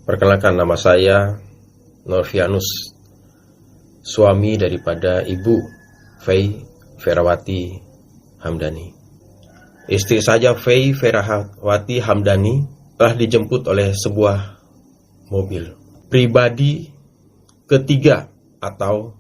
Perkenalkan, nama saya Norvianus, suami daripada Ibu Fei Ferawati Hamdani. Istri saya, Fei Ferawati Hamdani, telah dijemput oleh sebuah mobil pribadi ketiga atau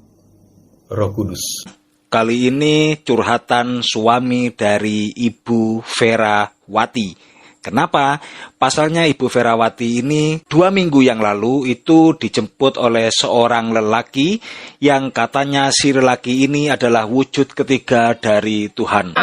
Roh Kudus. Kali ini curhatan suami dari Ibu Ferawati. Kenapa? Pasalnya Ibu Ferawati ini 2 minggu yang lalu itu dijemput oleh seorang lelaki yang katanya si lelaki ini adalah wujud ketiga dari Tuhan.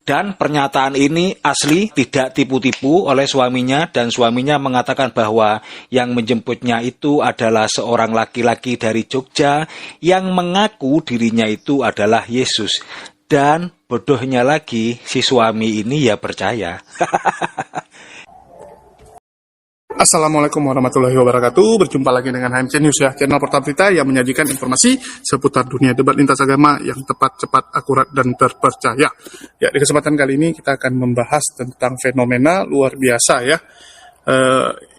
Dan pernyataan ini asli, tidak tipu-tipu oleh suaminya, dan suaminya mengatakan bahwa yang menjemputnya itu adalah seorang laki-laki dari Jogja yang mengaku dirinya itu adalah Yesus. Dan bodohnya lagi, si suami ini ya percaya. Assalamualaikum warahmatullahi wabarakatuh. Berjumpa lagi dengan HMC News ya, channel portal berita yang menyajikan informasi seputar dunia debat lintas agama yang tepat, cepat, akurat, dan terpercaya. Ya, di kesempatan kali ini kita akan membahas tentang fenomena luar biasa ya.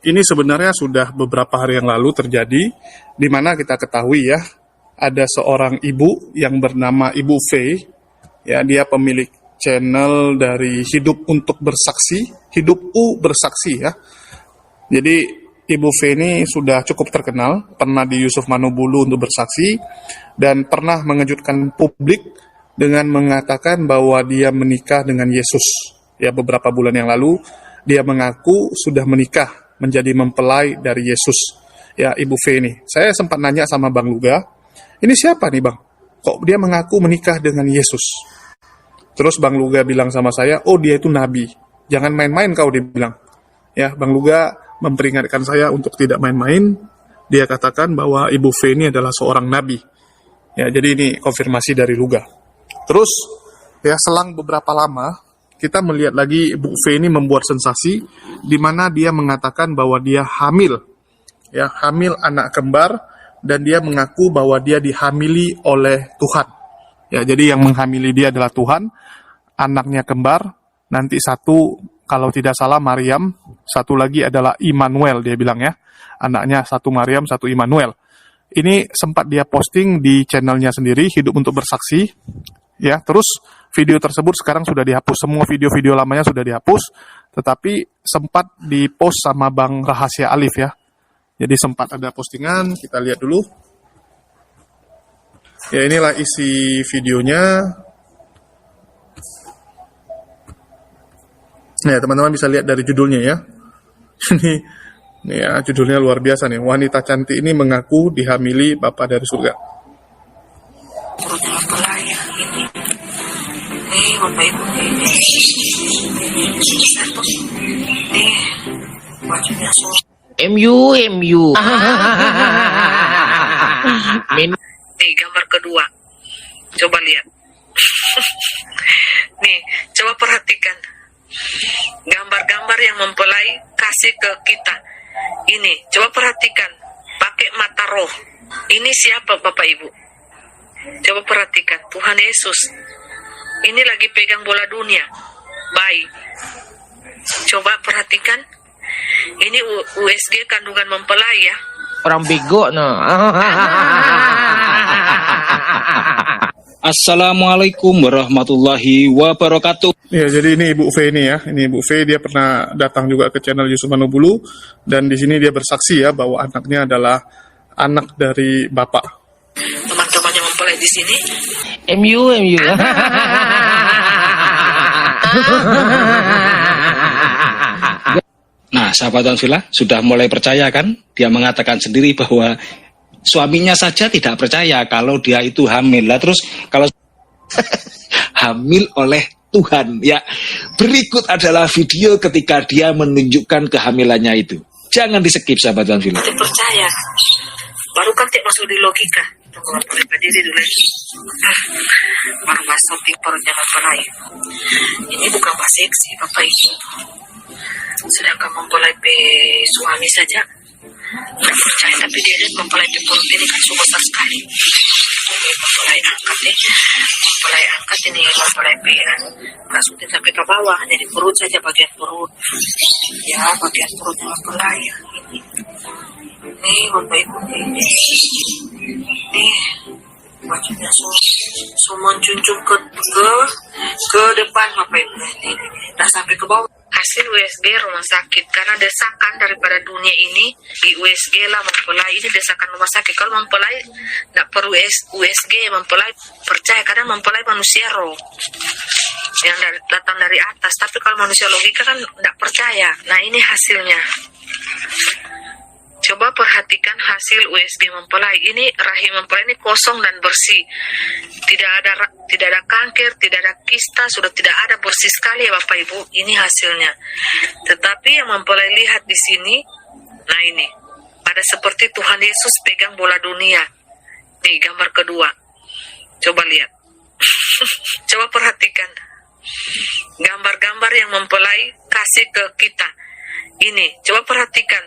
Ini sebenarnya sudah beberapa hari yang lalu terjadi, di mana kita ketahui ya, ada seorang ibu yang bernama Ibu Fei. Ya, dia pemilik channel dari Hidup Untuk Bersaksi, Hidup Bersaksi ya. Jadi Ibu Fei ini sudah cukup terkenal, pernah di Yusuf Manobulu untuk bersaksi, dan pernah mengejutkan publik dengan mengatakan bahwa dia menikah dengan Yesus. Ya, beberapa bulan yang lalu dia mengaku sudah menikah menjadi mempelai dari Yesus. Ya, Ibu Fei ini. Saya sempat nanya sama Bang Luga, ini siapa nih Bang? Kok dia mengaku menikah dengan Yesus? Terus Bang Luga bilang sama saya, oh dia itu nabi. Jangan main-main kau, dia bilang. Ya, Bang Luga memperingatkan saya untuk tidak main-main. Dia katakan bahwa Ibu Fei ini adalah seorang nabi. Ya, jadi ini konfirmasi dari Luga. Terus, ya selang beberapa lama, kita melihat lagi Ibu Fei ini membuat sensasi, di mana dia mengatakan bahwa dia hamil. Ya, hamil anak kembar, dan dia mengaku bahwa dia dihamili oleh Tuhan. Ya, jadi yang menghamili dia adalah Tuhan, anaknya kembar, nanti satu, kalau tidak salah Maryam, satu lagi adalah Immanuel, dia bilang ya. Anaknya satu Maryam, satu Immanuel. Ini sempat dia posting di channelnya sendiri, Hidup Untuk Bersaksi. Ya, terus video tersebut sekarang sudah dihapus, semua video-video lamanya sudah dihapus, tetapi sempat dipost sama Bang Rahasia Alif ya. Jadi sempat ada postingan, kita lihat dulu. Ya, inilah isi videonya. Nah, teman-teman bisa lihat dari judulnya ya. Ini ya, judulnya luar biasa nih. Wanita cantik ini mengaku dihamili Bapa dari surga. Nih, Bapak Ibu ini. Nih, bajunya MU. Nih, gambar kedua. Coba lihat. Nih, coba perhatikan. Gambar-gambar yang mempelai kasih ke kita. Ini, coba perhatikan. Pakai mata roh. Ini siapa Bapak Ibu? Coba perhatikan. Tuhan Yesus. Ini lagi pegang bola dunia. Baik. Coba perhatikan. Ini USG kandungan mempelai ya. Orang bego no. Assalamualaikum warahmatullahi wabarakatuh. Ya, jadi ini Ibu Fei ini ya. Ini Ibu Fei, dia pernah datang juga ke channel Yusuf Manobulu, dan di sini dia bersaksi ya bahwa anaknya adalah anak dari Bapak. Teman-teman yang mempelai di sini. MU. Nah, sahabat dan villa sudah mulai percaya kan? Dia mengatakan sendiri bahwa suaminya saja tidak percaya kalau dia itu hamil. Lah terus kalau hamil oleh Tuhan ya. Berikut adalah video ketika dia menunjukkan kehamilannya itu. Jangan di-skip sahabat dan villa. Tidak percaya. Baru kan tidak masuk di logika. Tunggu berdiri dulu. Baru masuk di perutnya mempelai. Ini bukan bahasa seksi Bapak Ibu. Sedangkan mempelai suami saja tidak percaya, tapi dia lihat mempelai di perut ini kan besar sekali. mempelai angkat nih, mempelai angkat ini, mempelai pian, masukin sampai ke bawah, hanya di perut saja, bagian perut, ya bagian perutnya mempelai, ini Bapak Ibu nih bajunya so mencuncung ke depan Bapak Ibu ini, nah sampai ke bawah. Hasil USG rumah sakit karena desakan daripada dunia ini di USG lah mempelai, ini desakan rumah sakit. Kalau mempelai tidak perlu USG, mempelai percaya karena mempelai manusia roh yang datang dari atas, tapi kalau manusia logika kan tidak percaya. Nah ini hasilnya, coba perhatikan hasil USG mempelai ini. Rahim mempelai ini kosong dan bersih, tidak ada kanker, tidak ada kista, sudah tidak ada, bersih sekali ya Bapak Ibu. Ini hasilnya. Tetapi yang mempelai lihat di sini, nah ini ada seperti Tuhan Yesus pegang bola dunia. Nih gambar kedua, coba lihat. Coba perhatikan gambar-gambar yang mempelai kasih ke kita. Ini coba perhatikan,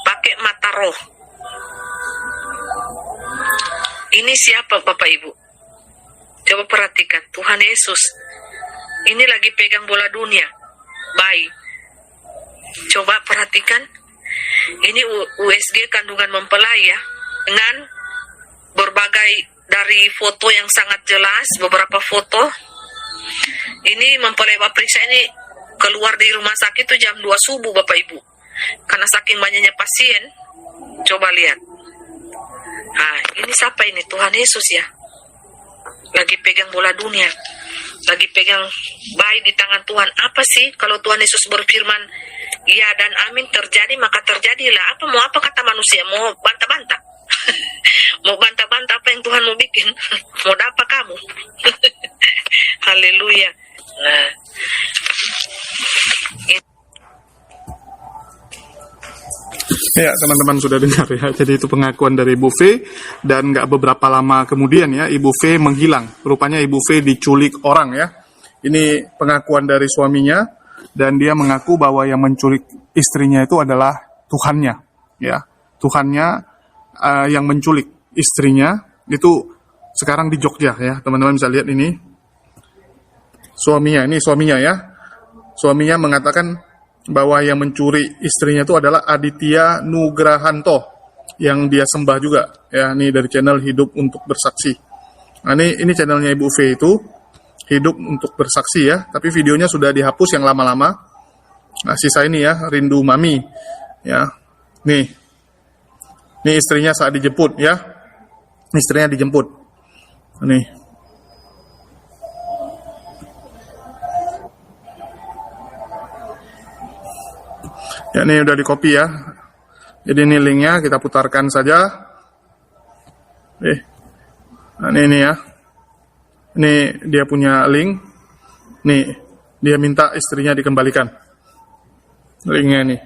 pakai mata roh. Ini siapa Bapak Ibu? Coba perhatikan, Tuhan Yesus. Ini lagi pegang bola dunia, bayi. Coba perhatikan, ini USG kandungan mempelai ya, dengan berbagai dari foto yang sangat jelas, beberapa foto. Ini mempelai periksa ini keluar di rumah sakit itu jam 2 subuh Bapak Ibu. Karena saking banyaknya pasien, coba lihat. Nah, ini siapa ini? Tuhan Yesus ya. Lagi pegang bola dunia. Lagi pegang bayi di tangan Tuhan. Apa sih kalau Tuhan Yesus berfirman, ya dan amin terjadi, maka terjadilah. Apa kata manusia? Mau bantah-bantah? Mau bantah-bantah apa yang Tuhan mau bikin? Mau apa kamu? Haleluya. Nah, Ya, teman-teman sudah dengar ya. Jadi itu pengakuan dari Ibu V, dan nggak beberapa lama kemudian ya Ibu V menghilang. Rupanya Ibu V diculik orang ya. Ini pengakuan dari suaminya, dan dia mengaku bahwa yang menculik istrinya itu adalah Tuhannya ya. Tuhannya yang menculik istrinya itu sekarang di Jogja ya. Teman-teman bisa lihat ini. Suaminya ya. Suaminya mengatakan bahwa yang mencuri istrinya itu adalah Aditya Nugrahanto yang dia sembah juga ya. Ini dari channel Hidup Untuk Bersaksi. Nah, ini channelnya Ibu V itu Hidup Untuk Bersaksi ya, tapi videonya sudah dihapus yang lama-lama. Nah, sisa ini ya, Rindu Mami ya. Nih istrinya saat dijemput ya. Istrinya dijemput. Nih. Ya, ini udah di copy ya. Jadi ini linknya kita putarkan saja. Nah, ini ya. Ini dia punya link. Nih, dia minta istrinya dikembalikan. Linknya ini.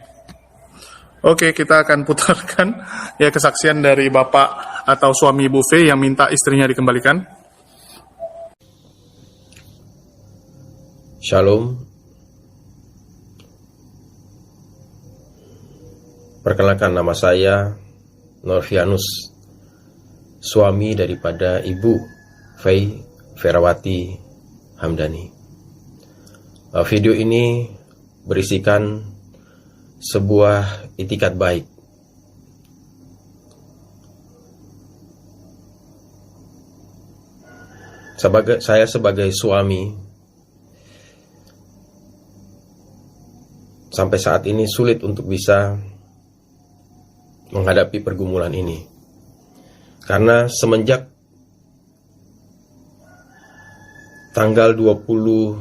Oke, kita akan putarkan ya kesaksian dari bapak atau suami Ibu V yang minta istrinya dikembalikan. Shalom. Perkenalkan, nama saya Norvianus, suami daripada Ibu Fei Ferawati Hamdani. Video ini berisikan sebuah itikat baik. Saya sebagai suami sampai saat ini sulit untuk bisa menghadapi pergumulan ini, karena semenjak tanggal 27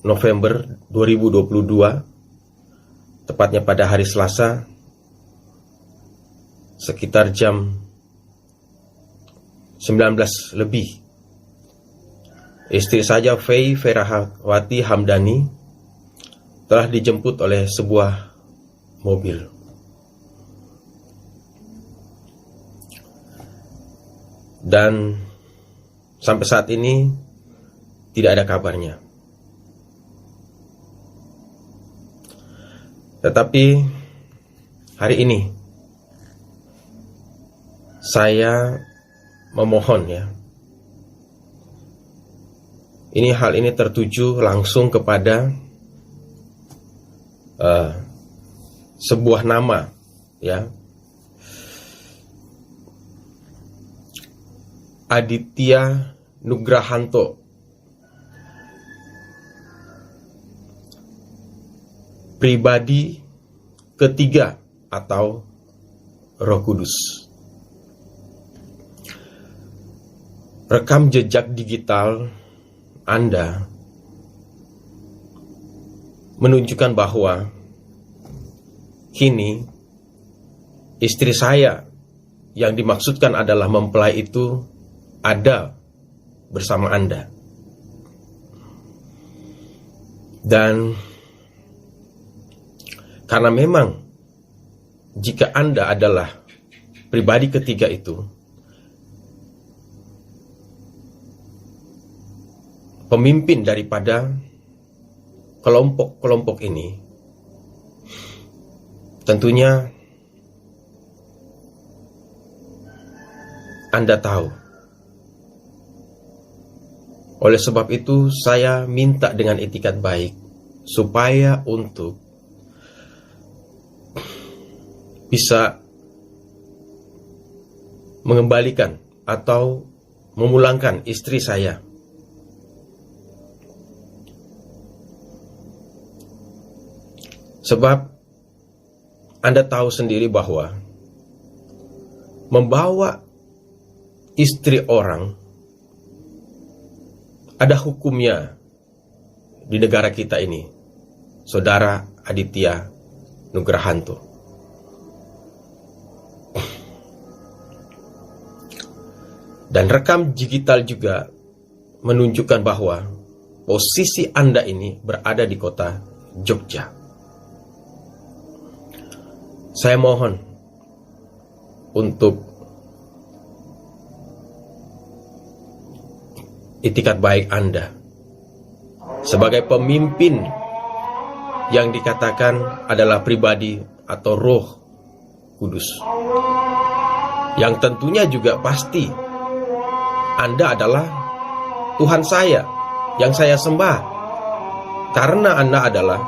November 2022, tepatnya pada hari Selasa, sekitar jam 19 lebih, istri saya Fei Ferawati Hamdani telah dijemput oleh sebuah mobil. Dan sampai saat ini tidak ada kabarnya. Tetapi hari ini saya memohon ya. Hal ini tertuju langsung kepada sebuah nama ya. Aditya Nugrahanto. Pribadi ketiga atau Roh Kudus. Rekam jejak digital Anda menunjukkan bahwa kini istri saya yang dimaksudkan adalah mempelai itu ada bersama Anda. Dan karena memang jika Anda adalah pribadi ketiga itu, pemimpin daripada kelompok-kelompok ini, tentunya Anda tahu. Oleh sebab itu, saya minta dengan itikat baik supaya untuk bisa mengembalikan atau memulangkan istri saya. Sebab Anda tahu sendiri bahwa membawa istri orang ada hukumnya di negara kita ini, Saudara Aditya Nugrahanto. Dan rekam digital juga menunjukkan bahwa posisi Anda ini berada di kota Jogja. Saya mohon untuk itikat baik Anda sebagai pemimpin yang dikatakan adalah pribadi atau Roh Kudus, yang tentunya juga pasti Anda adalah Tuhan saya yang saya sembah, karena Anda adalah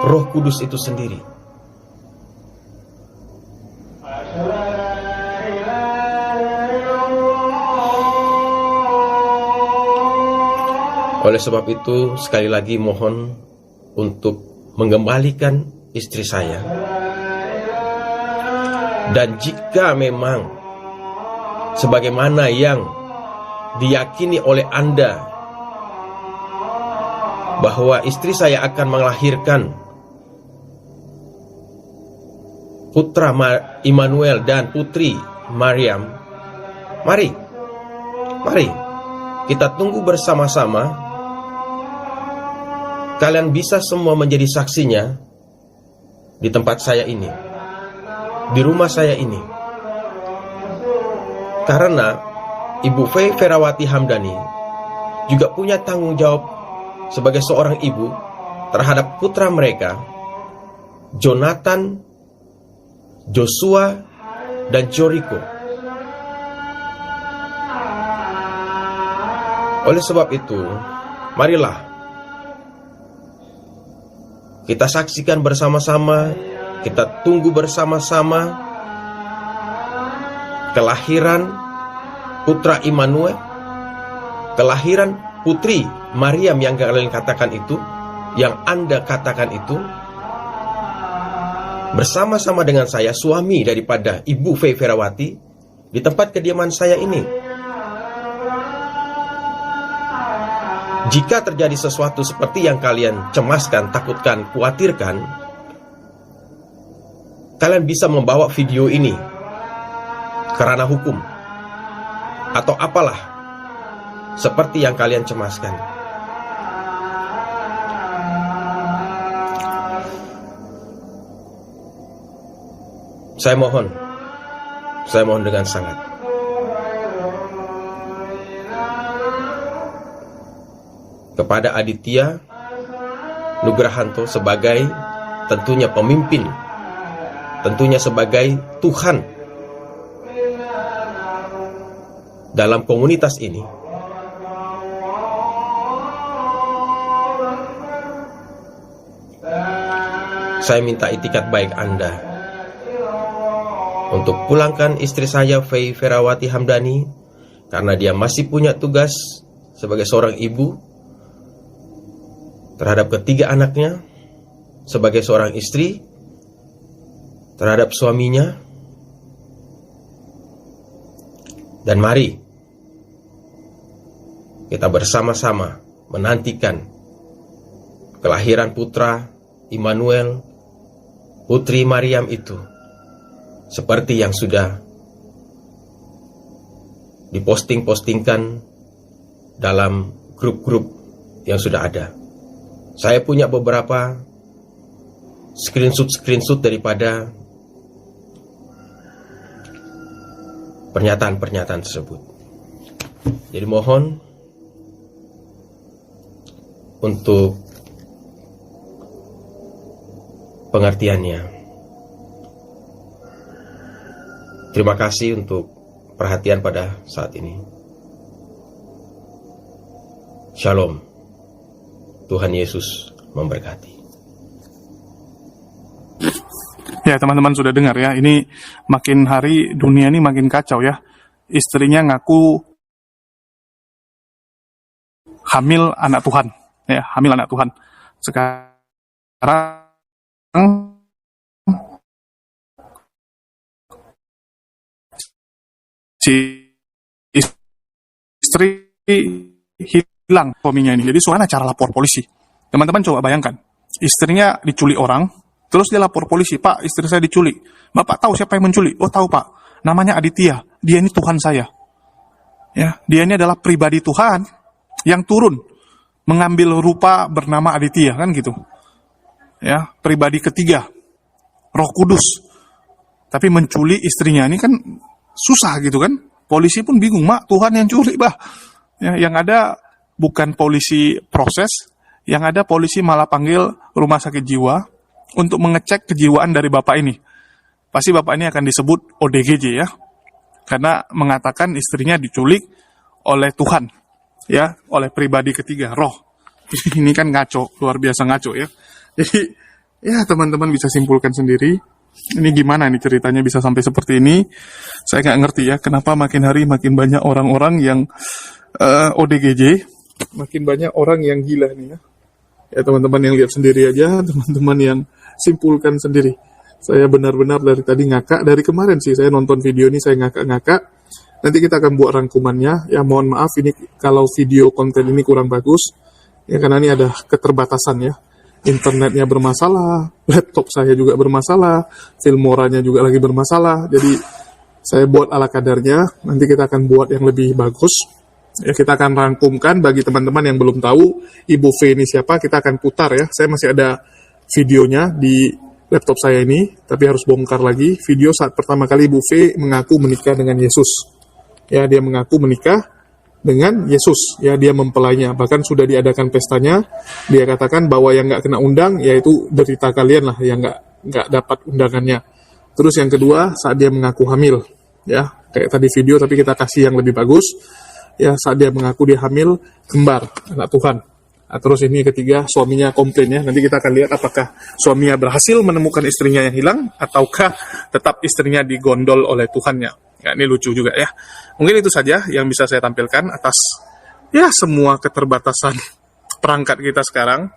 Roh Kudus itu sendiri. Oleh sebab itu, sekali lagi mohon untuk mengembalikan istri saya. Dan jika memang sebagaimana yang diyakini oleh Anda bahwa istri saya akan melahirkan putra Immanuel dan putri Maryam, mari kita tunggu bersama-sama. Kalian bisa semua menjadi saksinya di tempat saya ini, di rumah saya ini. Karena Ibu Ferawati Hamdani juga punya tanggung jawab sebagai seorang ibu terhadap putra mereka, Jonathan, Joshua, dan Jericho. Oleh sebab itu, marilah kita saksikan bersama-sama, kita tunggu bersama-sama kelahiran putra Immanuel, kelahiran putri Maryam yang kalian katakan itu, yang Anda katakan itu, bersama-sama dengan saya, suami daripada Ibu Ferawati, di tempat kediaman saya ini. Jika terjadi sesuatu seperti yang kalian cemaskan, takutkan, khawatirkan, kalian bisa membawa video ini ke ranah hukum atau apalah seperti yang kalian cemaskan. Saya mohon dengan sangat. Kepada Aditya Nugrahanto sebagai tentunya pemimpin, tentunya sebagai Tuhan dalam komunitas ini, saya minta itikat baik Anda untuk pulangkan istri saya, Fei Ferawati Hamdani, karena dia masih punya tugas sebagai seorang ibu terhadap ketiga anaknya, sebagai seorang istri terhadap suaminya. Dan mari kita bersama-sama menantikan kelahiran putra Immanuel, putri Maryam itu, seperti yang sudah diposting-postingkan dalam grup-grup yang sudah ada. Saya punya beberapa screenshot daripada pernyataan-pernyataan tersebut. Jadi mohon untuk pengertiannya. Terima kasih untuk perhatian pada saat ini. Shalom. Tuhan Yesus memberkati. Ya teman-teman sudah dengar ya, ini makin hari dunia ini makin kacau ya. Istrinya ngaku hamil anak Tuhan, ya hamil anak Tuhan. Sekarang si istri hilang suaminya ini. Jadi soalnya cara lapor polisi. Teman-teman coba bayangkan, istrinya diculik orang, terus dia lapor polisi, Pak, istri saya diculik. Bapak tahu siapa yang menculik? Oh tahu Pak, namanya Aditya. Dia ini Tuhan saya. Ya, dia ini adalah pribadi Tuhan yang turun mengambil rupa bernama Aditya, kan gitu. Ya, pribadi ketiga, Roh Kudus. Tapi menculik istrinya ini kan susah gitu kan. Polisi pun bingung, Mak, Tuhan yang culik, Bah. Ya, yang ada bukan polisi proses, yang ada polisi malah panggil rumah sakit jiwa untuk mengecek kejiwaan dari bapak ini. Pasti bapak ini akan disebut ODGJ ya, karena mengatakan istrinya diculik oleh Tuhan, ya, oleh pribadi ketiga, roh. Ini kan ngaco, luar biasa ngaco ya. Jadi ya teman-teman bisa simpulkan sendiri. Ini gimana nih ceritanya bisa sampai seperti ini? Saya nggak ngerti ya, kenapa makin hari makin banyak orang-orang yang ODGJ, makin banyak orang yang gila nih ya. Ya teman-teman yang lihat sendiri aja, teman-teman yang simpulkan sendiri. Saya benar-benar dari tadi ngakak, dari kemarin sih saya nonton video ini saya ngakak-ngakak. Nanti kita akan buat rangkumannya. Ya mohon maaf ini kalau video konten ini kurang bagus. Ya karena ini ada keterbatasan ya. Internetnya bermasalah, laptop saya juga bermasalah, Filmoranya juga lagi bermasalah. Jadi saya buat ala kadarnya. Nanti kita akan buat yang lebih bagus. Ya, kita akan rangkumkan bagi teman-teman yang belum tahu Ibu V ini siapa, kita akan putar ya. Saya masih ada videonya di laptop saya ini, tapi harus bongkar lagi. Video saat pertama kali Ibu V mengaku menikah dengan Yesus. Ya, dia mengaku menikah dengan Yesus. Ya, dia mempelainya. Bahkan sudah diadakan pestanya. Dia katakan bahwa yang nggak kena undang, yaitu derita kalian lah, yang nggak dapat undangannya. Terus yang kedua, saat dia mengaku hamil. Ya, kayak tadi video, tapi kita kasih yang lebih bagus. Ya, saat dia mengaku dia hamil kembar anak Tuhan. Nah, terus ini ketiga, suaminya komplain ya. Nanti kita akan lihat apakah suaminya berhasil menemukan istrinya yang hilang ataukah tetap istrinya digondol oleh Tuhannya. Ya, ini lucu juga ya. Mungkin itu saja yang bisa saya tampilkan atas ya semua keterbatasan perangkat kita sekarang.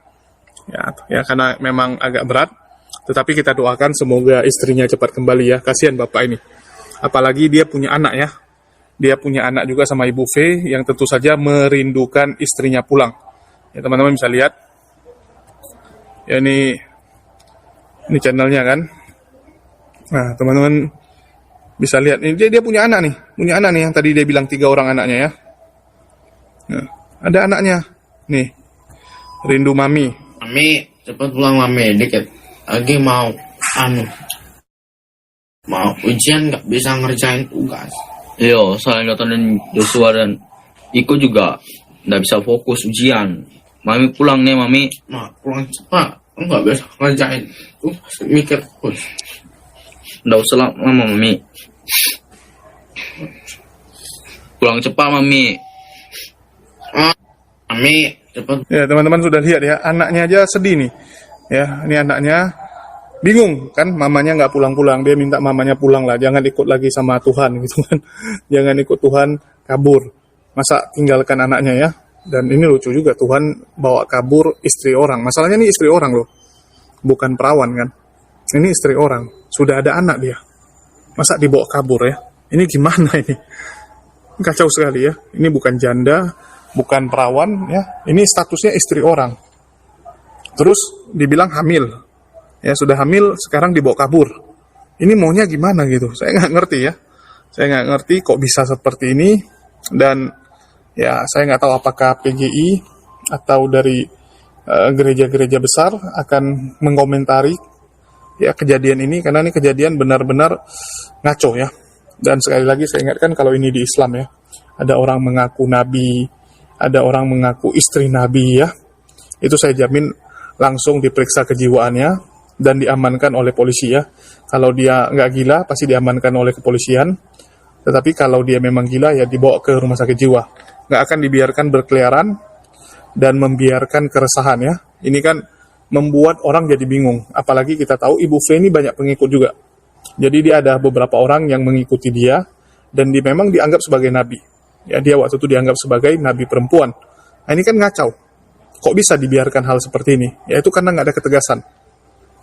Ya karena memang agak berat. Tetapi kita doakan semoga istrinya cepat kembali ya. Kasihan bapak ini. Apalagi dia punya anak ya. Dia punya anak juga sama Ibu V yang tentu saja merindukan istrinya pulang. Ya teman-teman bisa lihat. Ya ini channelnya kan. Nah teman-teman bisa lihat. Ini dia punya anak nih. Punya anak nih yang tadi dia bilang 3 orang anaknya ya. Nah, ada anaknya. Nih. Rindu Mami. Mami, cepat pulang Mami. Dikit lagi mau ujian nggak bisa ngerjain tugas. Iya, soalnya nontonin Joshua dan Iko juga nggak bisa fokus ujian. Mami pulang nih, Mami. Pulang cepat. Nggak bisa ngerjain. Mikir terus. Nggak usah lama, Mami. Pulang cepat, Mami. Mami, cepat. Ya, teman-teman sudah lihat ya, anaknya aja sedih nih. Ya, ini anaknya bingung kan, mamanya nggak pulang-pulang. Dia minta mamanya pulang lah, jangan ikut lagi sama Tuhan gitu kan. Jangan ikut Tuhan, kabur. Masa tinggalkan anaknya ya. Dan ini lucu juga, Tuhan bawa kabur istri orang. Masalahnya ini istri orang loh, bukan perawan kan. Ini istri orang, sudah ada anak dia. Masa dibawa kabur ya? Ini gimana ini? Kacau sekali ya. Ini bukan janda, bukan perawan ya. Ini statusnya istri orang. Terus dibilang hamil. Ya sudah hamil, sekarang dibawa kabur. Ini maunya gimana gitu? Saya nggak ngerti ya. Saya nggak ngerti kok bisa seperti ini. Dan ya saya nggak tahu apakah PGI atau dari gereja-gereja besar akan mengomentari ya kejadian ini, karena ini kejadian benar-benar ngaco ya. Dan sekali lagi saya ingatkan, kalau ini di Islam ya, ada orang mengaku nabi, ada orang mengaku istri nabi ya, itu saya jamin langsung diperiksa kejiwaannya dan diamankan oleh polisi ya. Kalau dia nggak gila pasti diamankan oleh kepolisian, tetapi kalau dia memang gila ya dibawa ke rumah sakit jiwa. Nggak akan dibiarkan berkeliaran dan membiarkan keresahan ya. Ini kan membuat orang jadi bingung, apalagi kita tahu Ibu V ini banyak pengikut juga. Jadi dia ada beberapa orang yang mengikuti dia, dan dia memang dianggap sebagai nabi. Ya, dia waktu itu dianggap sebagai nabi perempuan. Nah, ini kan ngacau. Kok bisa dibiarkan hal seperti ini? Ya itu karena nggak ada ketegasan.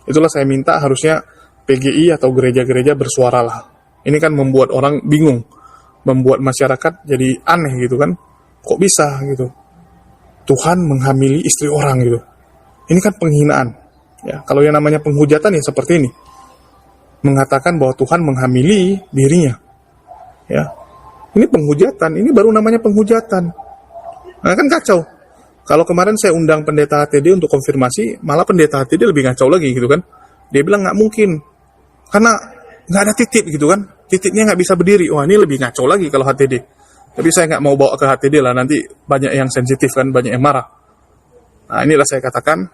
Itulah saya minta harusnya PGI atau gereja-gereja bersuaralah. Ini kan membuat orang bingung, membuat masyarakat jadi aneh gitu kan. Kok bisa gitu? Tuhan menghamili istri orang gitu. Ini kan penghinaan. Ya, kalau yang namanya penghujatan ya seperti ini. Mengatakan bahwa Tuhan menghamili dirinya. Ya. Ini penghujatan, ini baru namanya penghujatan. Nah, kan kacau. Kalau kemarin saya undang pendeta HTD untuk konfirmasi, malah pendeta HTD lebih ngacau lagi gitu kan. Dia bilang nggak mungkin. Karena nggak ada titik gitu kan. Titiknya nggak bisa berdiri. Wah, ini lebih ngacau lagi kalau HTD. Tapi saya nggak mau bawa ke HTD lah, nanti banyak yang sensitif kan, banyak yang marah. Nah, inilah saya katakan,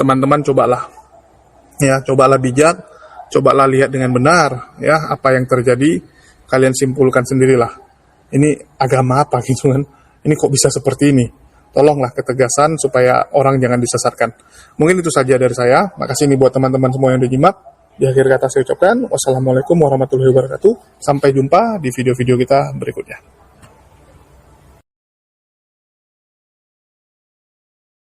teman-teman cobalah. Ya, cobalah bijak, cobalah lihat dengan benar ya apa yang terjadi, kalian simpulkan sendirilah. Ini agama apa gitu kan? Ini kok bisa seperti ini? Tolonglah ketegasan supaya orang jangan disesatkan. Mungkin itu saja dari saya. Makasih nih buat teman-teman semua yang udah nyimak. Di akhir kata saya ucapkan wassalamualaikum warahmatullahi wabarakatuh. Sampai jumpa di video-video kita berikutnya.